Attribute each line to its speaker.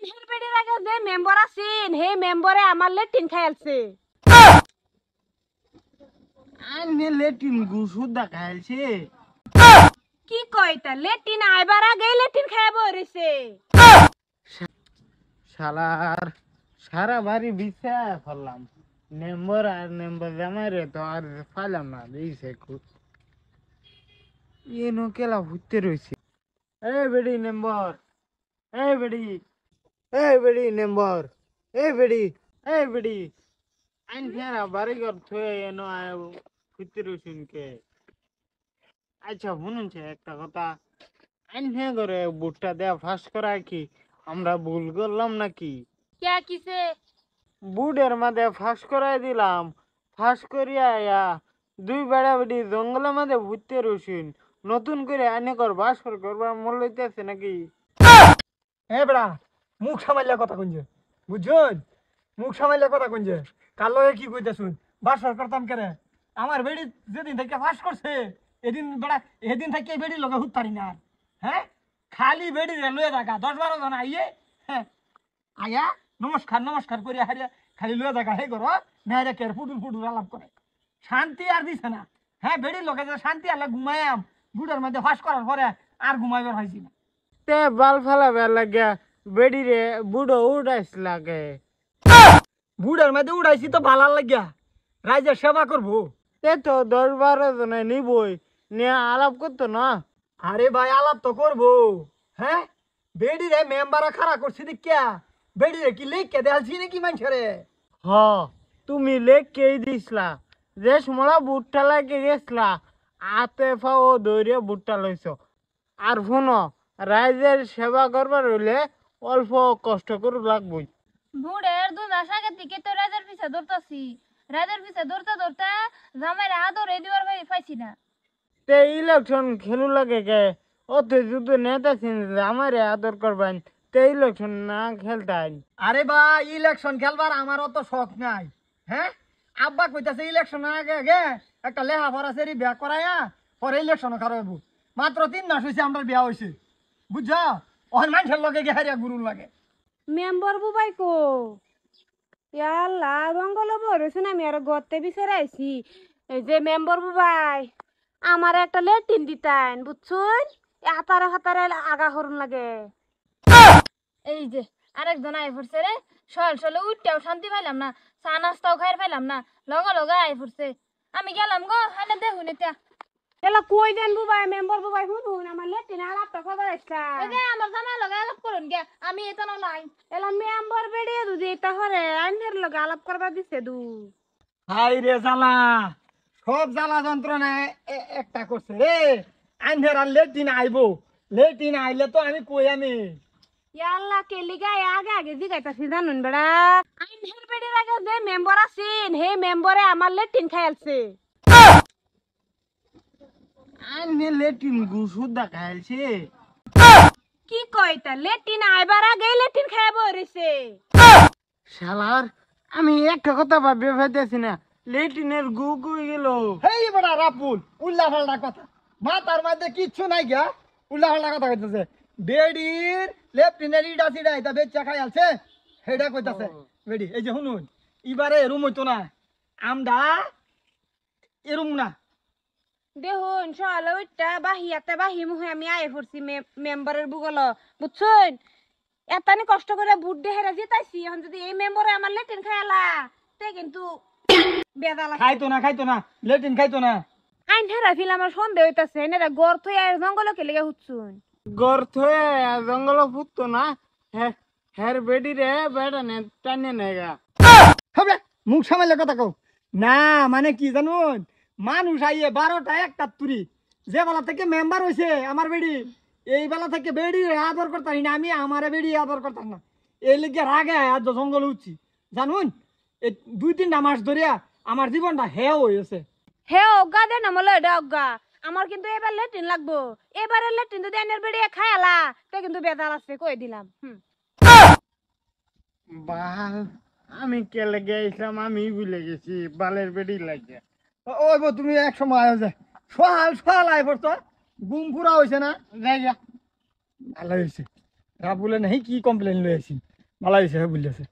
Speaker 1: আইনের বেড়ির আগে যে মেম্বার আছেন হে মেম্বারে আমার লেট্রিন খাইলছে।
Speaker 2: আইনে লেট্রিন গুসুদা খাইছে।
Speaker 1: কি কইতা লেট্রিন আইবার আগে লেট্রিন খাইয়া বইরেছে।
Speaker 2: শালার সারা বাড়ি বিছা ফেললাম, নেম্বর আর নেম্বর জামাই রে তো আর ফাইলাম না দিয়েছে খুব এনো কেলা ভুততে রয়েছে। এই বেড়ি নেম্বর, এই বেড়ি, এই বেড়ি নেম্বর, এই বেড়ি, এই বেড়ি আইন ফেরা বাড়ি ঘর থয়ে এনো ভুততে রয়েছেন কে? আচ্ছা শুনুনছে একটা কথা, আইন ফেঁ করে বুটটা দেয়া ফাঁস করা কি আমরা ভুল করলাম নাকি?
Speaker 1: কে কিছে?
Speaker 2: বুটের মাঝে ফাঁস করাই দিলাম, ফাঁস করিয়া আয়া দুই বেড়া বেড়ি জঙ্গলের মাঝে ঘুরতে রসুন নতুন করে আইনে কর বাসর করবার মন লইতেছে নাকি?
Speaker 3: হ্যাঁ বেড়া, মুখ সামাইলে কথা কইছে বুঝছুন, মুখ সামাইলে কথা কইছে। কার লগে কি কইতেছুন? বাসর করতাম কেরে? আমার বেড়ি যেদিন থেকে ফাঁস করছে এদিন বেড়া, এদিন থেকে বেড়ি লগে হুতারি না। হ্যাঁ, খালি বেড়ি রে লয়ে থাকা 10-12 জন আইয়ে, হ্যাঁ আয়া নমস্কার নমস্কার করে হারিয়া খালি লয়ে থাকা হে করো মেয়েরা কের ফুটুল ফুটুল আলাপ করে, শান্তি আর দিছে না। হ্যাঁ, বেড়ির লগে যে শান্তি আলে ঘুমায়াম, বুড়ের মধ্যে ফাঁস করার পরে আর ঘুমাইবার হয়েছি না।
Speaker 2: তে বাল ফেলাবে লাগে বেড়ি রে বুড়ো উড়াইস লাগে।
Speaker 3: বুড়ের মধ্যে উড়াইছি তো ভালো লাগিয়া, রাইজের সেবা করবো।
Speaker 2: তে তো 10-12 জনে নিবই, নিয়ে আলাপ করতো না।
Speaker 3: আরে ভাই আলাপ তো করবো। হ্যাঁ, বেডি রে মেম্বারে খাড়া করছি দেখিয়া বেডি রে কি লেখকে দেখালছি নাকি মানুষেরে?
Speaker 2: হ, তুমি লেখকেই দিসলা, যে সমলা বুটটা লাগে গেছলা আতে ফাও দৌড়ে বুটটা লইছ। আর শুনো, রাইজের সেবা করবার হইলে অল্প কষ্ট করে লাগবই।
Speaker 1: বুড়ের দুধ আসাকে থেকে তো রাজার পিছা ধরতাছি, রাজার পিছা ধরতে ধরতে জামাইরে আদর এই দিবার পাইছি না।
Speaker 2: তে ইলেকশন খেলু লাগে কে? অত যদি নেতা ছিন আমারে আদর করবেন, তে ইলেকশন না খেলতেন।
Speaker 3: আরে ভাই ইলেকশন খেলবার আমার অত শখ নাই। হ্যাঁ, আব্বা কইতাছে ইলেকশন আগে আগে একটা লেহা ভরা সেরি বিয়া করাইয়া পরে ইলেকশন খারাপ। মাত্র 3 মাস হয়েছে আমরা বিয়া হয়েছে, বুঝছ? ওখানে মানুষের লগে গে হারিয়া গুরুর লাগে।
Speaker 1: মেম্বার বুবাই কো ইয়াল্লা জঙ্গল বইরেছে না, আমি আর গর্তে বিচারে আইছি। এই যে মেম্বার বুবাই আমার একটা লেট্রিন দিতেন বুঝছুন, হাতারে হাতারে আগা হরুন লাগে। এই যে আরেকজন আই পড়ছে রে, সকাল সকালে উঠতেও শান্তি পাইলাম না, চা নাস্তাও খাই পাইলাম না, লগা লগা আই পড়ছে। আমি গেলাম গো, হানে দেখুন এটা এলা কই দেন বুবাই, মেম্বার বুবাই শুনুন আমার লেট্রিন আলাপটা খবর আসছে। এই যে আমার জামাই লগে আলাপ করুন গে, আমি এটা না নাই। এলা মেম্বার বেড়িয়ে দুদি এটা হরে আইনের লগে আলাপ করবা দিছে দু।
Speaker 3: হাই রে জ্বালা, সব জ্বালা যন্ত্রণা একটা করছে রে। আইনের আর লেট্রিন আইবো, লেট্রিন আইলে তো আমি কই আমি।
Speaker 1: ইয়াল্লা কে লিগায় আগে আগে জিগাইতাছি জানুন বেড়া, আইনের বেড়ির আগে যে মেম্বার আছেন হে মেম্বারে আমার লেট্রিন খাইলছে।
Speaker 2: আইনে লেট্রিন গুসুদা খাইছে।
Speaker 1: কি কইতা লেট্রিন আইবার আগে লেট্রিন খাইয়া বইরেছে।
Speaker 2: শালার আমি একটা কথা ভাবতে পাইতেছি না, লেট্রিনের গু কই গেল?
Speaker 3: হেই বড়া রাপুল উল্লা ফাল্টা কথা, মাথার মধ্যে কিচ্ছু নাই গা, উল্লা ফাল্টা কথা কইতেছে। বেডির লেফটিনের ইডা সিডা এটা বেচ্চা খাই আছে হেডা কইতাছে। বেডি এই যে শুনুন, এবারে এরম হইতো না, আমডা এরম না।
Speaker 1: দেখুন সকালে উঠটা বাহিয়াতে বাহি মুহে আমি আয়ে পড়ছি মেম্বারের বুগল বুঝছুন, এতানি কষ্ট করে বুট দেহেরা জিতাইছি, এখন যদি এই মেম্বারে আমার লেট্রিন খাইলা তে কিন্তু বেদালা
Speaker 3: খাইতো না, খাইতো না, লেট্রিন খাইতো না।
Speaker 1: আইন হেরা ফিল আমার সন্দেহ হইতাছে এনারা গড় থই আর জঙ্গলকে লেগে হুচ্ছুন।
Speaker 2: গর থয়ে জঙ্গল ফুটতো না, হের বেডি রে বেড়া নে টানে নেগা।
Speaker 3: হবে মুখ সামাইলে কথা কও না, মানে কি জানুন, মানুষ আইয়ে 12টা 1টা তুরি যে বেলা থেকে মেম্বার হয়েছে আমার বেড়ি, এই বেলা থেকে বেড়ি আদর করতাম না, আমি আমার বেড়ি আদর করতাম না। এই লিগে রাগে আজ জঙ্গল উঠছি জানুন, এই 2-3টা মাস ধরিয়া আমার জীবনটা হেও হয়েছে।
Speaker 1: হে অজ্ঞা দেন আমলে এটা অজ্ঞা, আমার কিন্তু এবার লেট্রিন লাগবো, এবারে লেট্রিন যদি আইনের বেড়িয়ে খায়ালা তে কিন্তু বেদাল আছে কই দিলাম।
Speaker 2: বাল, আমি কেলে গেছিলাম আমি ভুলে গেছি বালের বেডি লাগে।
Speaker 3: ওই বো তুমি এক সময় আয় যায় সকাল সকাল আয় পড়তো, ঘুম পুরা হয়েছে না?
Speaker 2: জায়গা
Speaker 3: ভালো হয়েছে, রাবুলে নাহি কি কমপ্লেন লই আছি ভালো হয়েছে হ্যাঁ বলিয়াছে